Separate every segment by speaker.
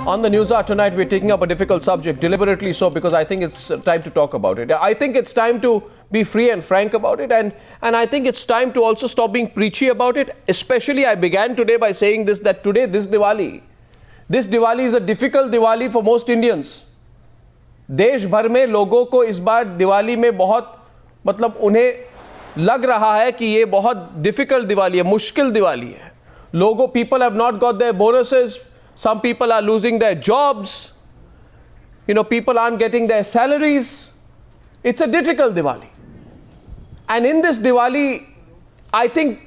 Speaker 1: On the News Hour tonight, we're taking up a difficult subject, deliberately so, because I think it's time to talk about it. I think it's time to be free and frank about it, and I think it's time to also stop being preachy about it. Especially, I began today by saying this, that today, this Diwali is a difficult Diwali for most Indians. देश भर में लोगों को इस बार दिवाली में बहुत मतलब उन्हें लग रहा है कि ये बहुत डिफिकल्ट दिवाली है, मुश्किल दिवाली है. लोगों, people have not got their bonuses. Some people are losing their jobs. You know, people aren't getting their salaries. It's a difficult Diwali. And in this Diwali, I think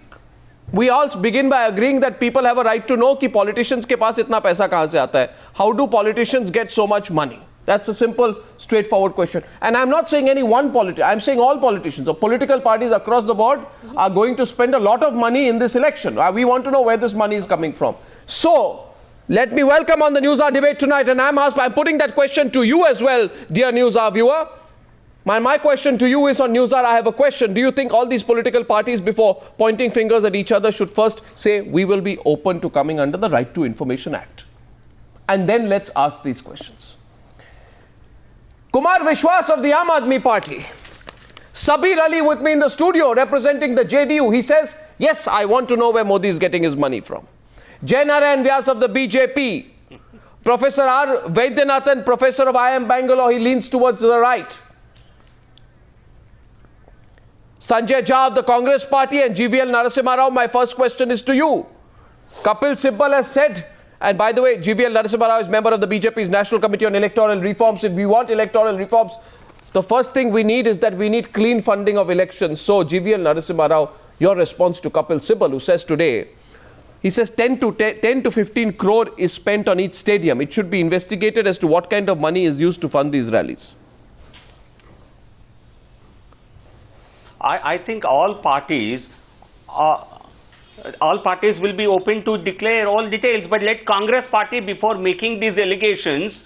Speaker 1: we all begin by agreeing that people have a right to know कि politicians के पास इतना पैसा कहाँ से आता है. How do politicians get so much money? That's a simple, straightforward question. And I'm not saying any one politician. I'm saying all politicians or political parties across the board are going to spend a lot of money in this election. We want to know where this money is coming from. So, let me welcome on the News Hour debate tonight, and I'm putting that question to you as well, dear News Hour viewer. My question to you is on News Hour. I have a question. Do you think all these political parties, before pointing fingers at each other, should first say, we will be open to coming under the Right to Information Act? And then let's ask these questions. Kumar Vishwas of the Aam Aadmi Party. Sabir Ali with me in the studio representing the JDU. He says, yes, I want to know where Modi is getting his money from. Jai Narayan Vyas of the BJP. Professor R. Vaidyanathan, professor of IIM Bangalore, he leans towards the right. Sanjay Jha of the Congress Party and GVL Narasimha Rao, my first question is to you. Kapil Sibal has said, and by the way, GVL Narasimha Rao is member of the BJP's National Committee on Electoral Reforms. If we want electoral reforms, the first thing we need is that we need clean funding of elections. So, GVL Narasimha Rao, your response to Kapil Sibal, who says today, he says 10 to 15 crore is spent on each stadium. It should be investigated as to what kind of money is used to fund these rallies.
Speaker 2: I think all parties will be open to declare all details, but let Congress party, before making these allegations,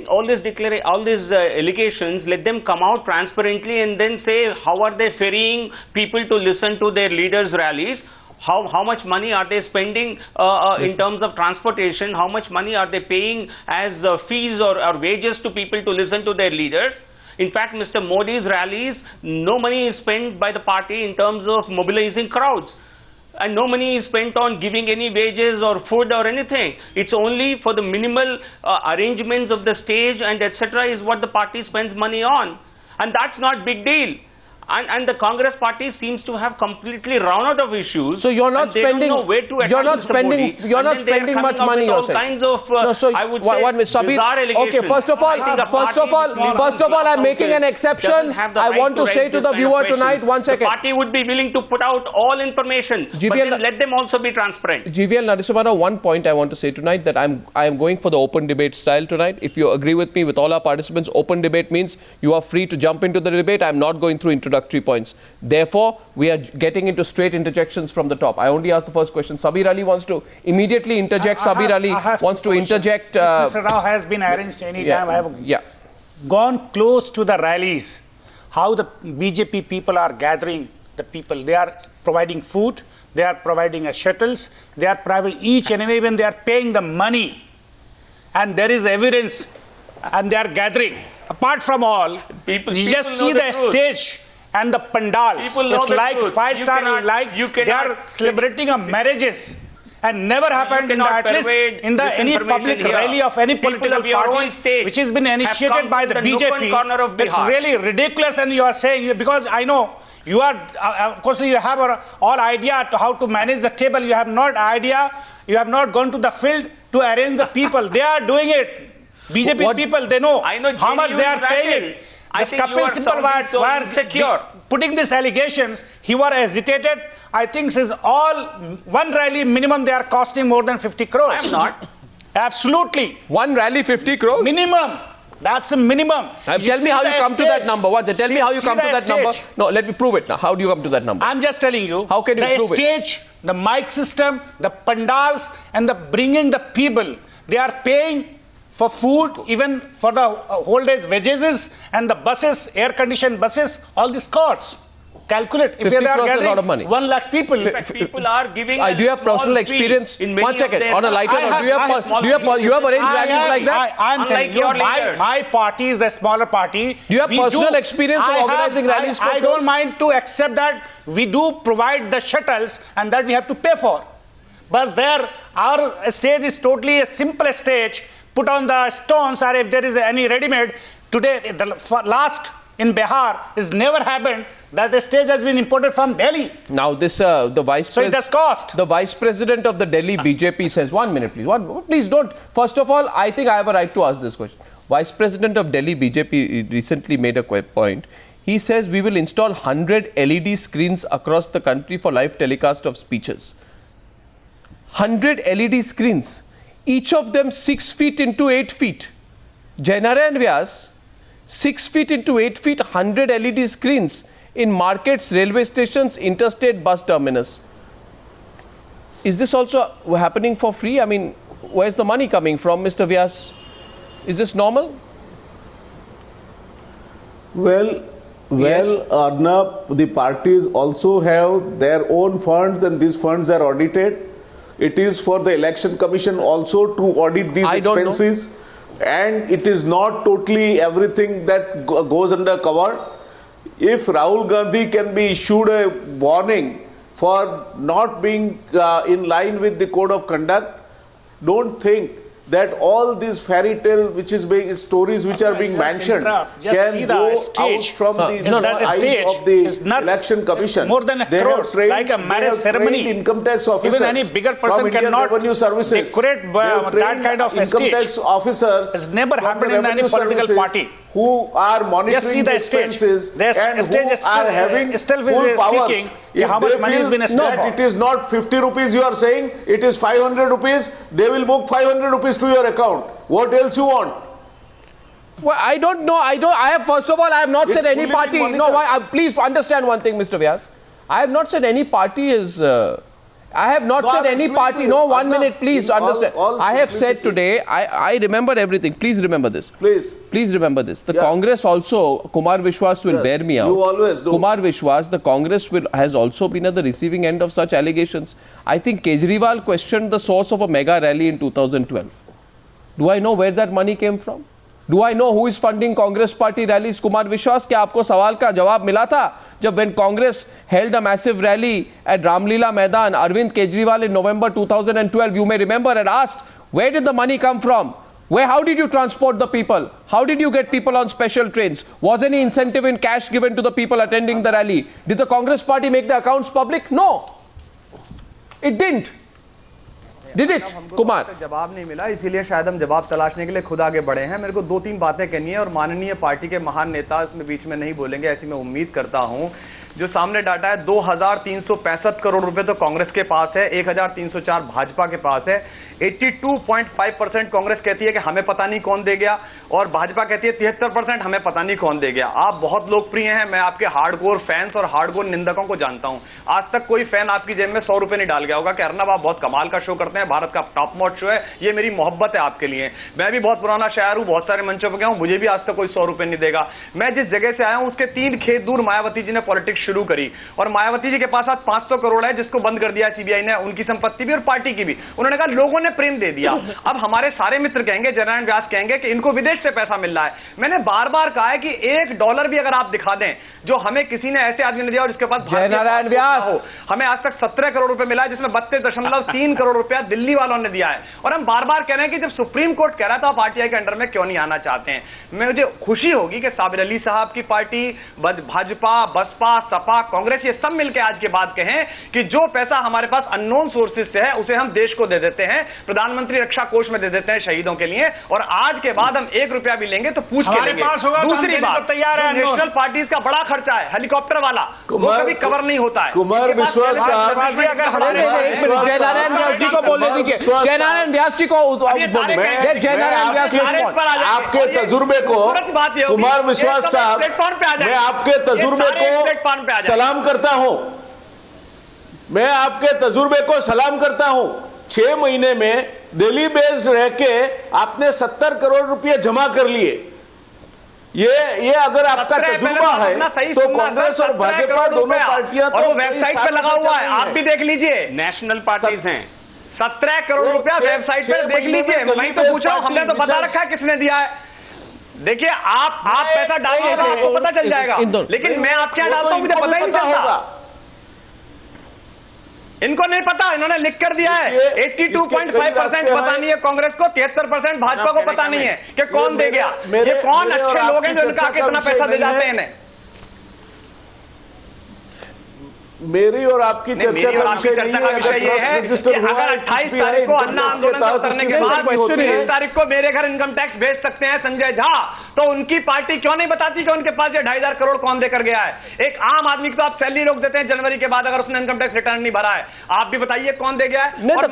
Speaker 2: all these allegations, let them come out transparently and then say how are they ferrying people to listen to their leaders' rallies. How much money are they spending in terms of transportation? How much money are they paying as fees or wages to people to listen to their leaders? In fact, Mr. Modi's rallies, no money is spent by the party in terms of mobilizing crowds. And no money is spent on giving any wages or food or anything. It's only for the minimal arrangements of the stage and etc. is what the party spends money on. And that's not big deal. And the Congress party seems to have completely run out of issues.
Speaker 1: So you're not spending. You're not spending much money. You're saying. No, so I would say Sabir. Okay, first of all, I'm making an exception. I want to say to the viewer tonight. 1 second.
Speaker 2: The party would be willing to put out all information, but then let them also be transparent.
Speaker 1: GVL Narasimha Rao, one point I want to say tonight, that I am going for the open debate style tonight. If you agree with me, with all our participants, open debate means you are free to jump into the debate. I'm not going through introductory points. Therefore, we are getting into straight interjections from the top. I only asked the first question. Sabir Ali wants to immediately interject. Sabir Ali wants to interject.
Speaker 3: Mr. Rao has been arranged any time. I have gone close to the rallies. How the BJP people are gathering the people. They are providing food. They are providing shuttles. They are providing each and every, when they are paying the money. And there is evidence. And they are gathering. Apart from all, you just see the stage and the pandals. It's like 5-star, like they are celebrating marriages. And never happened in the, at least in the any public rally of any political party which has been initiated by the BJP. It's really ridiculous, and you are saying, because I know you are, of course you have all idea to how to manage the table. You have not idea, you have not gone to the field to arrange the people. They are doing it. BJP people, they know how much they are paying it. This Kapil Sibal were putting these allegations, he was hesitated. I think this is all, one rally minimum they are costing more than 50 crores.
Speaker 2: I am not.
Speaker 3: Absolutely.
Speaker 1: One rally 50 crores?
Speaker 3: Minimum. That's the minimum.
Speaker 1: Tell me how you come to that number. Tell me how you come to that number. No, let me prove it now. How do you come to that number?
Speaker 3: I'm just telling you.
Speaker 1: How can you prove it?
Speaker 3: The stage, the mic system, the pandals, and the bringing the people. They are paying for food, even for the whole day wages, and the buses, air-conditioned buses, all these costs. calculate. If
Speaker 1: 50
Speaker 3: they are
Speaker 1: crores is a
Speaker 3: gathering
Speaker 1: lot of money.
Speaker 3: 1 lakh people.
Speaker 2: In fact, people are giving.
Speaker 1: Do you have personal experience? One second, on a lighter note, you have arranged rallies like that?
Speaker 3: I'm telling you, my party is the smaller party.
Speaker 1: Do you have personal experience of organizing rallies?
Speaker 3: I don't mind to accept that we do provide the shuttles and that we have to pay for. But there, our stage is totally a simple stage. Put on the stones, or if there is any ready-made. Today, the last in Bihar is never happened that the stage has been imported from Delhi.
Speaker 1: Now this the vice
Speaker 3: So it does cost.
Speaker 1: The vice president of the Delhi BJP says, 1 minute please, please don't. First of all, I think I have a right to ask this question. Vice president of Delhi BJP recently made a point. He says we will install 100 LED screens across the country for live telecast of speeches. 100 LED screens, each of them 6 feet into 8 feet. Jainara and Vyas, 6 feet into 8 feet, 100 LED screens in markets, railway stations, interstate bus terminus. Is this also happening for free? I mean, where's the money coming from, Mr. Vyas? Is this normal?
Speaker 4: Well, Arnab, the parties also have their own funds and these funds are audited. It is for the election commission also to audit these expenses. And it is not totally everything that goes under cover. If Rahul Gandhi can be issued a warning for not being in line with the code of conduct, don't think that all these fairy tale which is being stories which are being mentioned can go out from the eyes of the election commission.
Speaker 3: More than a throat, like a marriage ceremony.
Speaker 4: Income tax officers.
Speaker 3: Even any bigger person cannot
Speaker 4: revenue services.
Speaker 3: decorate that kind of a
Speaker 4: income
Speaker 3: stage.
Speaker 4: tax officers
Speaker 3: has never happened in any political party.
Speaker 4: Who are monitoring the expenses and who are having full powers.
Speaker 3: How much money has been
Speaker 4: that it is not 50 rupees you are saying, it is 500 rupees, they will book 500 rupees to your account. What else you want?
Speaker 1: Well, I don't know. First of all, I have not said any party. No, please understand one thing, Mr. Vyas. I have not said any party is... I have not said any party. No, 1 minute, please understand. I have said today, I remember everything. Please remember this. Please remember this. The Congress also, Kumar Vishwas will bear me out.
Speaker 4: You always do.
Speaker 1: Kumar Vishwas, the Congress has also been at the receiving end of such allegations. I think Kejriwal questioned the source of a mega rally in 2012. Do I know where that money came from? Do I know who is funding Congress party rallies? Kumar Vishwas, क्या आपको सवाल का जवाब मिला था जब when Congress held a massive rally at Ramlila Maidan, Arvind Kejriwal in November 2012, you may remember, had asked, where did the money come from? How did you transport the people? How did you get people on special trains? Was any incentive in cash given to the people attending the rally? Did the Congress party make the accounts public? No. It didn't. Did it? Kumar
Speaker 5: जवाब नहीं मिला, इसीलिए शायद हम जवाब तलाशने के लिए खुद आगे बढ़े हैं। मेरे को 2-3 बातें कहनी है और माननीय पार्टी के महान नेता इसमें बीच में नहीं बोलेंगे, ऐसी मैं उम्मीद करता हूं। जो सामने डाटा है 2365 करोड़ रुपए तो कांग्रेस के पास है, 1304 भाजपा के पास है। 82.5% कांग्रेस कहती है कि हमें पता नहीं कौन दे गया और भाजपा कहती है 73% हमें पता नहीं कौन दे गया। आप बहुत लोकप्रिय हैं, मैं आपके हार्डकोर फैंस और हार्डकोर निंदकों को जानता हूं। आज तक कोई फैन आपकी जेब में 100 रुपए नहीं डाल गया होगा कि अर्नब आप बहुत कमाल का शो करते हैं, भारत का टॉप नॉच शो है, ये मेरी मोहब्बत है आपके लिए। मैं भी बहुत पुराना शायर हूं, बहुत सारे मंचों पर गया हूं, मुझे भी आज तक कोई 100 रुपए नहीं देगा। मैं जिस जगह से आया हूं उसके 3 खेत दूर मायावती जी ने पॉलिटिक्स शुरू करी और मायावती जी के पास आज 500 करोड़ है जिसको बंद कर दिया सीबीआई ने, उनकी संपत्ति भी और पार्टी की भी। उन्होंने कहा लोगों ने प्रेम दे दिया। अब हमारे सारे मित्र कहेंगे, जयनारायण व्यास कहेंगे कि इनको विदेश से पैसा मिल रहा है। मैंने बार बार कहा है कि $1 भी अगर आप दिखा दें जो हमें किसी ने ऐसे आदमी ने दिया और जिसके पास
Speaker 1: जयनारायण व्यास,
Speaker 5: हमें आज तक 17 करोड़ रुपए मिला है जिसमें 32.3 करोड़ रुपया दिल्ली वालों ने दिया है। और हम बार बार कह रहे हैं कि जब सुप्रीम कोर्ट कह रहा था आप आरटीआई के अंडर में क्यों नहीं आना चाहते हैं। मुझे खुशी होगी कि साबिर अली साहब की पार्टी, भाजपा, बसपा, सपा, कांग्रेस, ये सब मिलकर आज के बाद कहें कि जो पैसा हमारे पास अननोन सोर्सेज से है उसे हम देश को दे देते हैं, प्रधानमंत्री रक्षा कोष में दे देते हैं शहीदों के लिए, और आज के बाद हम 1 रुपया भी लेंगे तो पूछ के लेंगे। दूसरी बात, नेशनल पार्टीज का बड़ा खर्चा है, हेलीकॉप्टर वाला, वो कभी कवर नहीं होता है।
Speaker 4: कुमार विश्वास साहब,
Speaker 1: जयनारायण व्यास जी को बोलने दीजिए, जयनारायण व्यास जी को जयनारायण व्यास
Speaker 4: आपके तजुर्बे को, कुमार विश्वास साहब, मैं आपके तजुर्बे को सलाम करता हूं, मैं आपके तजुर्बे को सलाम करता हूं। 6 महीने में दिल्ली बेस्ड रह के आपने 70 करोड़ रुपए जमा कर लिए। ये अगर आपका तजुर्बा है तो कांग्रेस और भाजपा दोनों पार्टियां
Speaker 2: और
Speaker 4: तो
Speaker 2: वो वेबसाइट पे लगा हुआ है, आप भी देख लीजिए, नेशनल पार्टीज हैं। 17 करोड़ रुपया वेबसाइट पे देख लीजिए। मैं तो पूछा हूं, हमने तो बता रखा है किसने दिया है। देखिए, आप पैसा डालिएगा, आपको पता चल जाएगा। लेकिन मैं आपके यहाँ डालता हूं, मुझे पता ही नहीं चलता। इनको नहीं पता, इन्होंने लिख कर दिया है। 82.5% पता नहीं है कांग्रेस को, 73% भाजपा को पता नहीं है कि कौन दे गया। ये कौन अच्छे लोग हैं जो इनका आके इतना पैसा दे जाते हैं इन्हें।
Speaker 4: मेरी और आपकी चर्चा का विषय नहीं है। अगर ट्रस्ट रजिस्टर हुआ है, कुछ भी है, इनकम टैक्स के तहत उसकी
Speaker 2: क्वेश्चन 23 तारीख को मेरे घर इनकम टैक्स भेज सकते हैं संजय झा, तो उनकी पार्टी क्यों नहीं बताती कि उनके पास ये 2,500 करोड़ कौन देकर गया है। एक आम आदमी को तो आप सैलरी रोक देते हैं जनवरी के बाद अगर उसने इनकम टैक्स रिटर्न नहीं भरा है। आप भी बताइए कौन दे गया है। और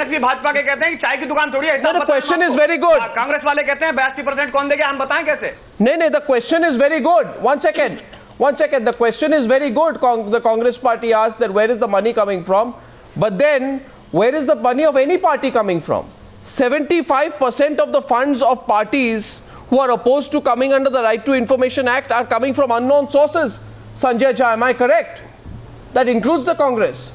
Speaker 2: नकवी भाजपा के कहते हैं कि चाय की दुकान थोड़ी है।
Speaker 1: Question is very good.
Speaker 2: Congress वाले कहते हैं 82% कौन दे गया, हम बताएं कैसे।
Speaker 1: नहीं, the question is very good. One second, the question is very good. The Congress party asked that where is the money coming from? But then, where is the money of any party coming from? 75% of the funds of parties who are opposed to coming under the Right to Information Act are coming from unknown sources. Sanjay Jha, am I correct? That includes the Congress.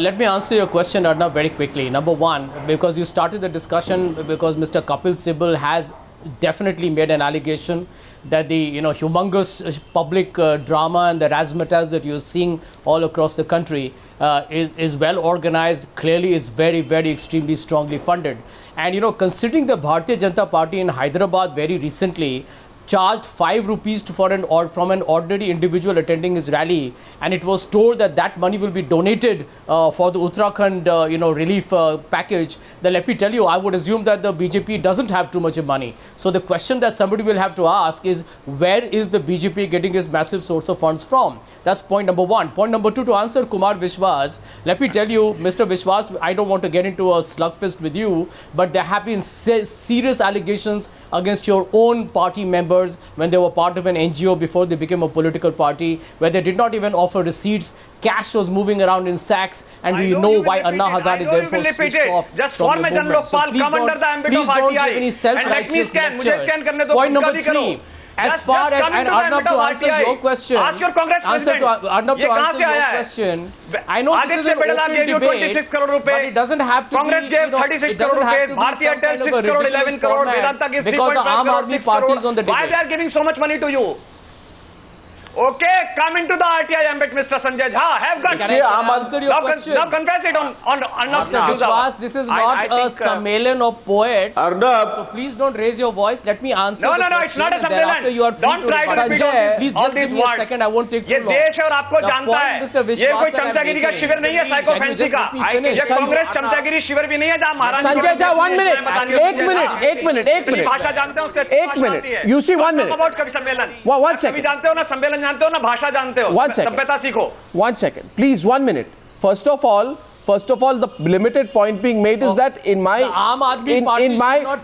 Speaker 6: Let me answer your question, Arnab, very quickly. Number one, because you started the discussion because Mr. Kapil Sibal has definitely made an allegation that the humongous public drama and the razzmatazz that you're seeing all across the country is well organized, clearly is very, very extremely strongly funded. And considering the Bharatiya Janata Party in Hyderabad very recently charged 5 rupees from an ordinary individual attending his rally, and it was told that that money will be donated for the Uttarakhand relief package, then let me tell you, I would assume that the BJP doesn't have too much of money. So the question that somebody will have to ask is, where is the BJP getting its massive source of funds from? That's point number one. Point number two, to answer Kumar Vishwas, let me tell you, Mr. Vishwas, I don't want to get into a slugfest with you, but there have been serious allegations against your own party members when they were part of an NGO before they became a political party, where they did not even offer receipts. Cash was moving around in sacks, and we know why Anna Hazare therefore switched off from the movement. So please don't give any self-righteous lectures. Point number three. As far as, and Arnab, to answer your question, I know this is an open debate, but it doesn't have to be, it doesn't have to be some kind of a ridiculous format, because the Aam Aadmi Party is on the debate.
Speaker 2: Why they are giving so much money to you? Okay, come into the RTI ambit, Mr. Sanjay Jha. Have guts.
Speaker 6: Can I answer your question?
Speaker 2: Now confess it on
Speaker 6: Mr. Vishwas, this is not a sammelan of poets.
Speaker 4: Arnab,
Speaker 6: so please don't raise your voice. Let me answer the question.
Speaker 2: It's not a
Speaker 6: and thereafter you are free
Speaker 2: don't
Speaker 6: to
Speaker 2: try to repeat
Speaker 6: Sanjay, please just give me a second. I won't take too long.
Speaker 2: ये देश और आपको जानता है। ये कोई चमचागिरी का शिविर नहीं है, साइको फैंसी का। ये कांग्रेस चमचागिरी शिविर भी नहीं है जहाँ महाराष्ट्र।
Speaker 1: संजय झा, 1 minute, एक मिनट।
Speaker 2: भाषा जानते हो उससे?
Speaker 1: 1 minute. You see 1 minute.
Speaker 2: कभी सम्मेलन।
Speaker 1: 1 second.
Speaker 2: कभी जानते हो ना सम्मेलन जानते हो ना भाषा जानते हो।
Speaker 1: 1 second.
Speaker 2: सभ्यता सीखो।
Speaker 1: 1 second, please. 1 minute. First of all, the limited point being made is that in my
Speaker 6: not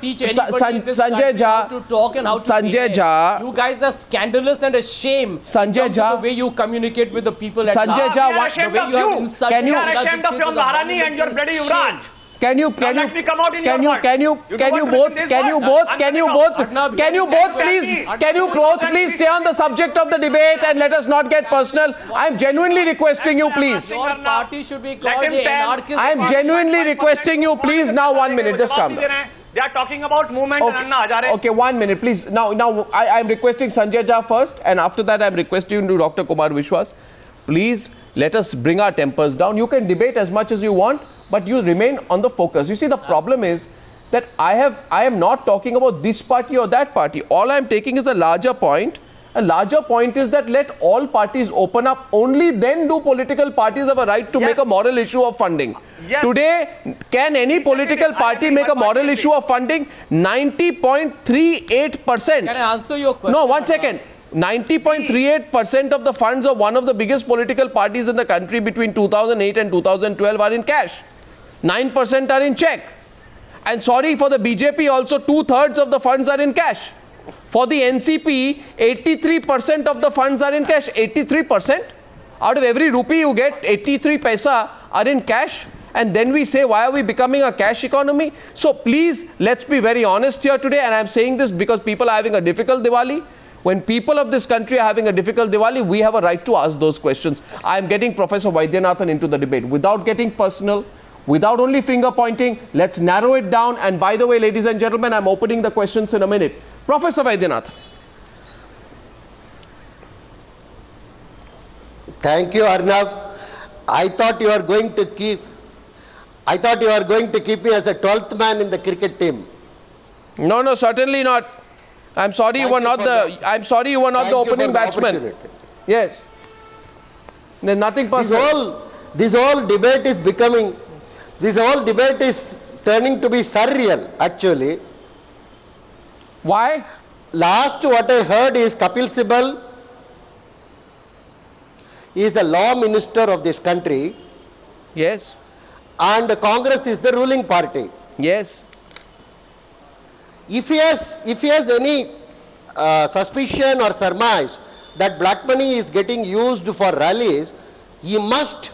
Speaker 6: teach anybody in this
Speaker 1: Sanjay Jha,
Speaker 6: how to talk and how to
Speaker 1: Sanjay
Speaker 6: behave.
Speaker 1: Jha,
Speaker 6: You guys are scandalous and a shame.
Speaker 1: Sanjay Jha,
Speaker 6: the way you communicate with the people at
Speaker 1: Sanjay
Speaker 6: large.
Speaker 1: Jha,
Speaker 6: the way you have insulted
Speaker 1: can you-
Speaker 6: Sheila
Speaker 2: ashamed of
Speaker 6: Dikshit
Speaker 2: your
Speaker 6: is a
Speaker 2: Maharani and your
Speaker 6: monumental
Speaker 2: bloody
Speaker 6: shame.
Speaker 2: Yuvraj.
Speaker 1: can you
Speaker 2: let me come out in your words.
Speaker 1: can you both please stay on the subject of the debate and let us not get personal. I am genuinely requesting you, please.
Speaker 6: Your party should be called the anarchist.
Speaker 1: I am genuinely requesting you, please. Now 1 minute, just calm down.
Speaker 2: They are talking about movement and Anna Hazare.
Speaker 1: Okay, 1 minute, please. Now I am requesting Sanjay Jha first, and after that I am requesting to Dr. Kumar Vishwas. Please let us bring our tempers down. You can debate as much as you want, but you remain on the focus. You see, the problem is that I am not talking about this party or that party. All I am taking is a larger point. A larger point is that let all parties open up. Only then do political parties have a right to make a moral issue of funding.
Speaker 2: Yes.
Speaker 1: Today, can any political party make a moral issue of funding? 90.38%.
Speaker 6: Can I answer your question?
Speaker 1: No, 1 second. 90.38% of the funds of one of the biggest political parties in the country between 2008 and 2012 are in cash. 9% are in check. And sorry, for the BJP also 2/3 of the funds are in cash. For the NCP, 83% of the funds are in cash. 83%? Out of every rupee you get, 83 paisa are in cash. and then we say, why are we becoming a cash economy? So please, let's be very honest here today, and I'm saying this because people are having a difficult Diwali. When people of this country are having a difficult Diwali, we have a right to ask those questions. I'm getting Professor Vaidyanathan into the debate without getting personal, without only finger pointing. Let's narrow it down. And by the way, ladies and gentlemen, I'm opening the questions in a minute. Professor Vaidyanathan.
Speaker 7: Thank you, Arnab. I thought you are going to keep me as a 12th man in the cricket team.
Speaker 1: No, no, certainly not. I'm sorry you were not the opening batsman. Yes. There's nothing personal.
Speaker 7: This whole debate is turning to be surreal, actually.
Speaker 1: Why?
Speaker 7: Last what I heard is Kapil Sibal is the law minister of this country.
Speaker 1: Yes.
Speaker 7: And Congress is the ruling party.
Speaker 1: Yes.
Speaker 7: If he has any suspicion or surmise that black money is getting used for rallies, he must